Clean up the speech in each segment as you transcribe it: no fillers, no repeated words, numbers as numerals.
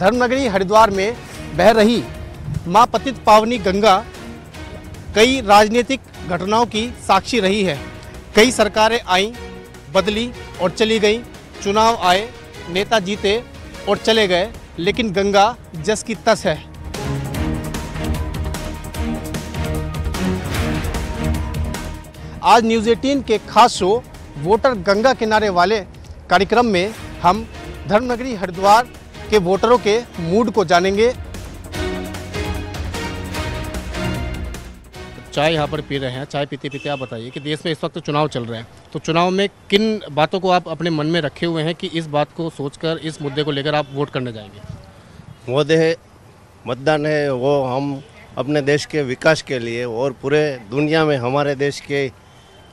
धर्मनगरी हरिद्वार में बह रही मां पतित पावनी गंगा कई राजनीतिक घटनाओं की साक्षी रही है। कई सरकारें आईं, बदली और चली गईं, चुनाव आए, नेता जीते और चले गए, लेकिन गंगा जस की तस है। आज न्यूज़ 18 के खास शो वोटर गंगा किनारे वाले कार्यक्रम में हम धर्मनगरी हरिद्वार के वोटरों के मूड को जानेंगे। चाय यहाँ पर पी रहे हैं। चाय पीते पीते आप बताइए कि देश में इस वक्त चुनाव चल रहे हैं, तो चुनाव में किन बातों को आप अपने मन में रखे हुए हैं कि इस बात को सोचकर, इस मुद्दे को लेकर आप वोट करने जाएंगे? मुद्दे मतदान है वो हम अपने देश के विकास के लिए और पूरे दुनिया में हमारे देश के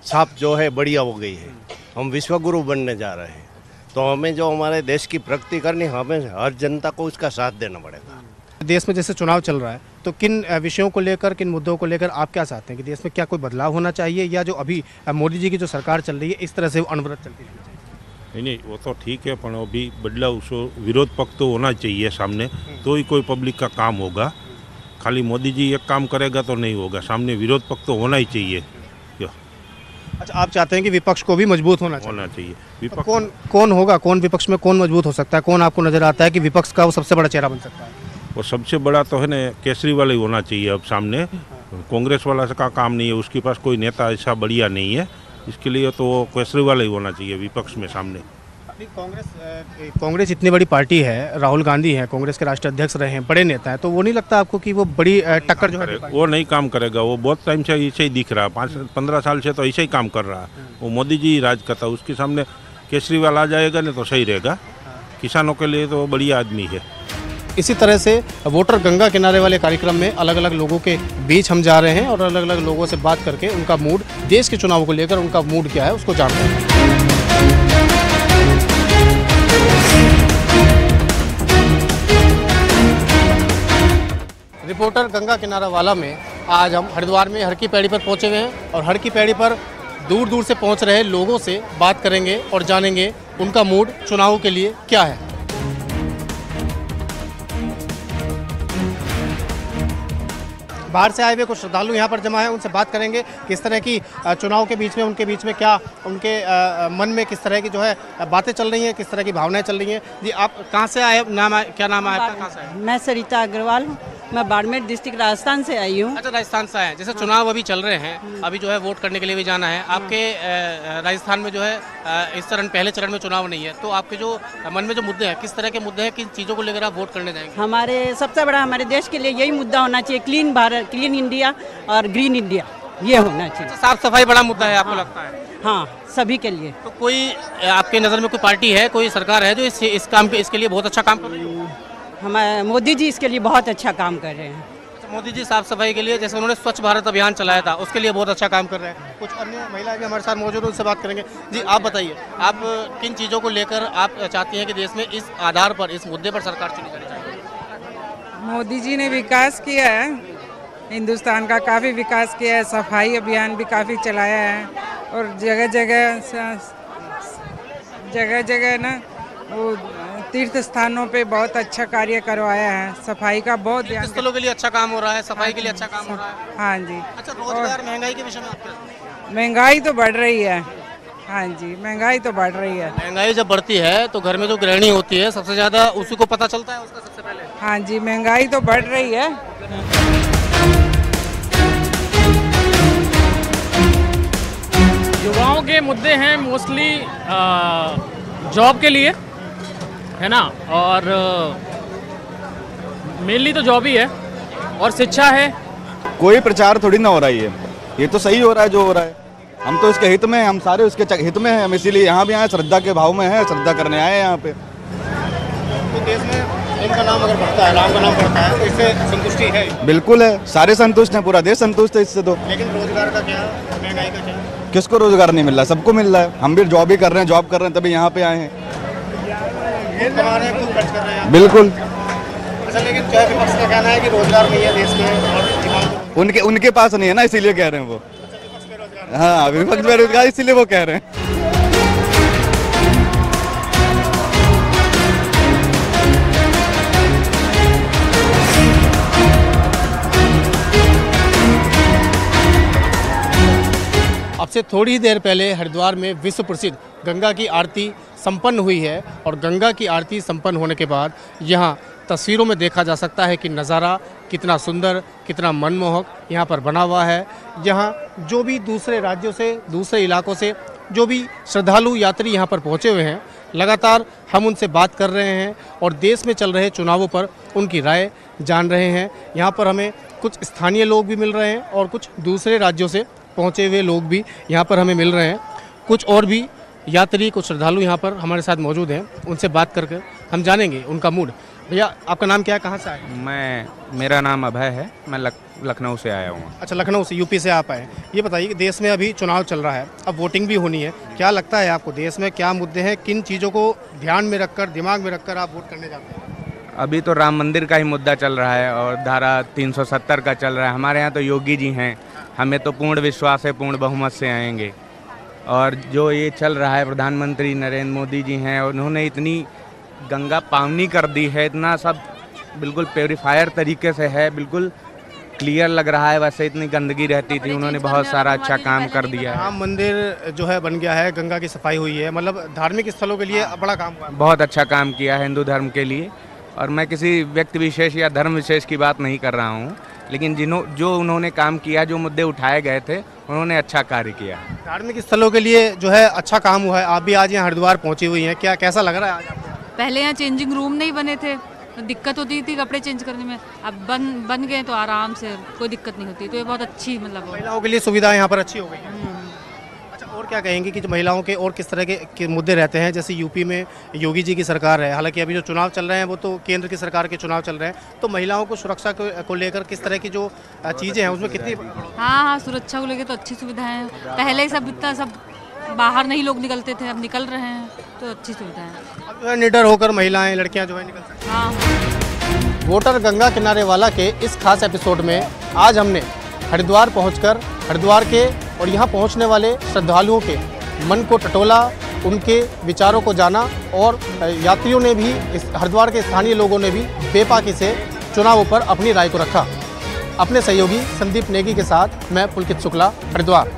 छाप जो है बढ़िया हो गई है। हम विश्वगुरु बनने जा रहे हैं, तो हमें जो हमारे देश की प्रगति करनी, हमें हर जनता को उसका साथ देना पड़ेगा। देश में जैसे चुनाव चल रहा है, तो किन विषयों को लेकर, किन मुद्दों को लेकर आप क्या चाहते हैं कि देश में क्या कोई बदलाव होना चाहिए, या जो अभी मोदी जी की जो सरकार चल रही है इस तरह से वो अनवरत चलती रहनी चाहिए? नहीं, वो तो ठीक है, पर अभी बदलाव उसको विरोध पक्ष तो होना चाहिए सामने, तो ही कोई पब्लिक का काम होगा। खाली मोदी जी एक काम करेगा तो नहीं होगा, सामने विरोध पक्ष तो होना ही चाहिए। अच्छा, आप चाहते हैं कि विपक्ष को भी मजबूत होना चाहिए? विपक्ष तो कौन होगा, कौन विपक्ष में कौन मजबूत हो सकता है? कौन आपको नजर आता है कि विपक्ष का वो सबसे बड़ा चेहरा बन सकता है? वो सबसे बड़ा तो है ना केजरीवाल ही होना चाहिए अब सामने। कांग्रेस वाला का काम नहीं है, उसके पास कोई नेता ऐसा बढ़िया नहीं है, इसके लिए तो केजरीवाल ही होना चाहिए विपक्ष में सामने। कांग्रेस इतनी बड़ी पार्टी है, राहुल गांधी है, कांग्रेस के राष्ट्रीय अध्यक्ष रहे हैं, बड़े नेता हैं, तो वो नहीं लगता आपको कि वो बड़ी टक्कर जो है? वो नहीं काम करेगा, वो बहुत टाइम से ऐसे ही दिख रहा है, 5-15 साल से तो ऐसे ही काम कर रहा है। वो मोदी जी राज करता, उसके सामने केजरीवाल आ जाएगा ना तो सही रहेगा। किसानों के लिए तो बढ़िया आदमी है। इसी तरह से वोटर गंगा किनारे वाले कार्यक्रम में अलग अलग लोगों के बीच हम जा रहे हैं और अलग अलग लोगों से बात करके उनका मूड, देश के चुनाव को लेकर उनका मूड क्या है उसको जानते हैं। रिपोर्टर गंगा किनारा वाला में आज हम हरिद्वार में हर की पैड़ी पर पहुंचे हुए हैं और हर की पैड़ी पर दूर दूर से पहुंच रहे लोगों से बात करेंगे और जानेंगे उनका मूड चुनाव के लिए क्या है। बाहर से आए हुए कुछ श्रद्धालु यहाँ पर जमा है, उनसे बात करेंगे किस तरह की चुनाव के बीच में उनके बीच में क्या उनके मन में किस तरह की जो है बातें चल रही हैं, किस तरह की भावनाएं चल रही हैं। जी, आप कहाँ से आए? क्या नाम है आपका? कहाँ से आए? मैं सरिता अग्रवाल हूँ, मैं बाड़मेर डिस्ट्रिक्ट राजस्थान से आई हूँ। अच्छा, राजस्थान से आए। जैसे चुनाव अभी चल रहे हैं, अभी जो है वोट करने के लिए भी जाना है आपके राजस्थान में जो है इस पहले चरण में चुनाव नहीं है, तो आपके जो मन में जो मुद्दे हैं, किस तरह के मुद्दे हैं, किन चीज़ों को लेकर आप वोट करने जाएंगे? हमारे सबसे बड़ा हमारे देश के लिए यही मुद्दा होना चाहिए, क्लीन भारत, क्लीन इंडिया और ग्रीन इंडिया, ये होना चाहिए। साफ सफाई बड़ा मुद्दा है आपको लगता है? हाँ, सभी के लिए। तो कोई आपके नज़र में कोई पार्टी है, कोई सरकार है जो इस काम के इसके लिए बहुत अच्छा काम कर रही है? हमारे मोदी जी इसके लिए बहुत अच्छा काम कर रहे हैं। मोदी जी साफ सफाई के लिए, जैसे उन्होंने स्वच्छ भारत अभियान चलाया था, उसके लिए बहुत अच्छा काम कर रहे हैं। कुछ अन्य महिलाएं भी हमारे साथ मौजूद हैं, उनसे बात करेंगे। जी, आप बताइए, आप किन चीज़ों को लेकर आप चाहती हैं कि देश में इस आधार पर, इस मुद्दे पर सरकार चुनी जानी चाहिए? मोदी जी ने विकास किया है, हिंदुस्तान का काफ़ी विकास किया है, सफाई अभियान भी काफ़ी चलाया है और जगह जगह ना वो तीर्थ स्थानों पे बहुत अच्छा कार्य करवाया है। सफाई का बहुत ध्यान, स्थलों के लिए अच्छा काम हो रहा है, सफाई के लिए अच्छा काम हो रहा है। हाँ जी। अच्छा, रोजगार, महंगाई के विषय में आप क्या सोचते हैं? महंगाई तो बढ़ रही है। हाँ जी, महंगाई तो बढ़ रही है। महंगाई जब बढ़ती है तो घर में जो गृहिणी होती है सबसे ज़्यादा उसी को पता चलता है उसका सबसे पहले। हाँ जी, महंगाई तो बढ़ रही है। युवाओं के मुद्दे हैं मोस्टली जॉब के लिए, है ना, और मेनली तो जॉब ही है और शिक्षा है। कोई प्रचार थोड़ी ना हो रहा है, ये तो सही हो रहा है जो हो रहा है। हम तो इसके हित में, हम सारे उसके हित में हैं, हम इसीलिए यहाँ भी आए, श्रद्धा के भाव में है, श्रद्धा करने आए हैं यहाँ पे। तो देश में इनका नाम अगर बढ़ता है, राम का नाम बढ़ता है, तो इससे संतुष्टि है? बिल्कुल है, सारे संतुष्ट हैं, पूरा देश संतुष्ट है इससे। तो लेकिन रोजगार का क्या, महंगाई का क्या? किसको रोजगार नहीं मिल रहा? सबको मिल रहा है। हम भी जॉब ही कर रहे हैं, जॉब कर रहे हैं, तभी यहाँ पे आए हैं। खर्च कर रहे हैं बिल्कुल। अच्छा, लेकिन क्या विपक्ष का कहना है कि रोजगार नहीं है देश में? उनके पास नहीं है ना, इसीलिए कह रहे हैं वो। हाँ, विपक्ष बेरोजगार, इसीलिए वो कह रहे हैं। से थोड़ी ही देर पहले हरिद्वार में विश्व प्रसिद्ध गंगा की आरती संपन्न हुई है और गंगा की आरती संपन्न होने के बाद यहाँ तस्वीरों में देखा जा सकता है कि नज़ारा कितना सुंदर, कितना मनमोहक यहाँ पर बना हुआ है। यहाँ जो भी दूसरे राज्यों से, दूसरे इलाकों से जो भी श्रद्धालु यात्री यहाँ पर पहुँचे हुए हैं, लगातार हम उनसे बात कर रहे हैं और देश में चल रहे चुनावों पर उनकी राय जान रहे हैं। यहाँ पर हमें कुछ स्थानीय लोग भी मिल रहे हैं और कुछ दूसरे राज्यों से पहुँचे हुए लोग भी यहाँ पर हमें मिल रहे हैं। कुछ और भी यात्री, कुछ श्रद्धालु यहाँ पर हमारे साथ मौजूद हैं, उनसे बात करके हम जानेंगे उनका मूड। भैया आपका नाम क्या है, कहाँ से आए? मेरा नाम अभय है, मैं लखनऊ से आया हूँ। अच्छा, लखनऊ से, यूपी से आप आए। ये बताइए कि देश में अभी चुनाव चल रहा है, अब वोटिंग भी होनी है, क्या लगता है आपको देश में क्या मुद्दे हैं, किन चीज़ों को ध्यान में रखकर, दिमाग में रखकर आप वोट करने जाते हैं? अभी तो राम मंदिर का ही मुद्दा चल रहा है और धारा 370 का चल रहा है। हमारे यहाँ तो योगी जी हैं, हमें तो पूर्ण विश्वास है पूर्ण बहुमत से आएंगे। और जो ये चल रहा है, प्रधानमंत्री नरेंद्र मोदी जी हैं, उन्होंने इतनी गंगा पावनी कर दी है, इतना सब बिल्कुल प्योरीफायर तरीके से है, बिल्कुल क्लियर लग रहा है। वैसे इतनी गंदगी रहती थी, उन्होंने बहुत सारा अच्छा काम कर दिया है। राम मंदिर जो है बन गया है, गंगा की सफाई हुई है, मतलब धार्मिक स्थलों के लिए बड़ा काम हुआ है। बहुत अच्छा काम किया है हिंदू धर्म के लिए। और मैं किसी व्यक्ति विशेष या धर्म विशेष की बात नहीं कर रहा हूँ, लेकिन जो उन्होंने काम किया, जो मुद्दे उठाए गए थे, उन्होंने अच्छा कार्य किया। धार्मिक स्थलों के लिए जो है अच्छा काम हुआ है। आप भी आज यहाँ हरिद्वार पहुँची हुई हैं, क्या कैसा लग रहा है आज आपको? पहले यहाँ चेंजिंग रूम नहीं बने थे तो दिक्कत होती थी कपड़े चेंज करने में, अब बन गए तो आराम से कोई दिक्कत नहीं होती। तो ये बहुत अच्छी, मतलब महिलाओं के लिए सुविधा यहाँ पर अच्छी हो गई है। अच्छा, और क्या कहेंगे कि जो महिलाओं के और किस तरह के मुद्दे रहते हैं? जैसे यूपी में योगी जी की सरकार है, हालांकि अभी जो चुनाव चल रहे हैं वो तो केंद्र की सरकार के चुनाव चल रहे हैं, तो महिलाओं को सुरक्षा को लेकर किस तरह की जो चीज़ें हैं उसमें कितनी? हाँ, सुरक्षा को लेकर तो अच्छी सुविधाएं हैं। पहले ही सब इतना सब बाहर नहीं लोग निकलते थे, अब निकल रहे हैं, तो अच्छी सुविधा है। अब जो है निडर होकर महिलाएं, लड़कियां जो है निकल सकती हैं। हाँ। वोटर गंगा किनारे वाला के इस खास एपिसोड में आज हमने हरिद्वार पहुंचकर हरिद्वार के और यहां पहुंचने वाले श्रद्धालुओं के मन को टटोला, उनके विचारों को जाना और यात्रियों ने भी, इस हरिद्वार के स्थानीय लोगों ने भी बेबाकी से चुनावों पर अपनी राय को रखा। अपने सहयोगी संदीप नेगी के साथ मैं पुलकित शुक्ला, हरिद्वार।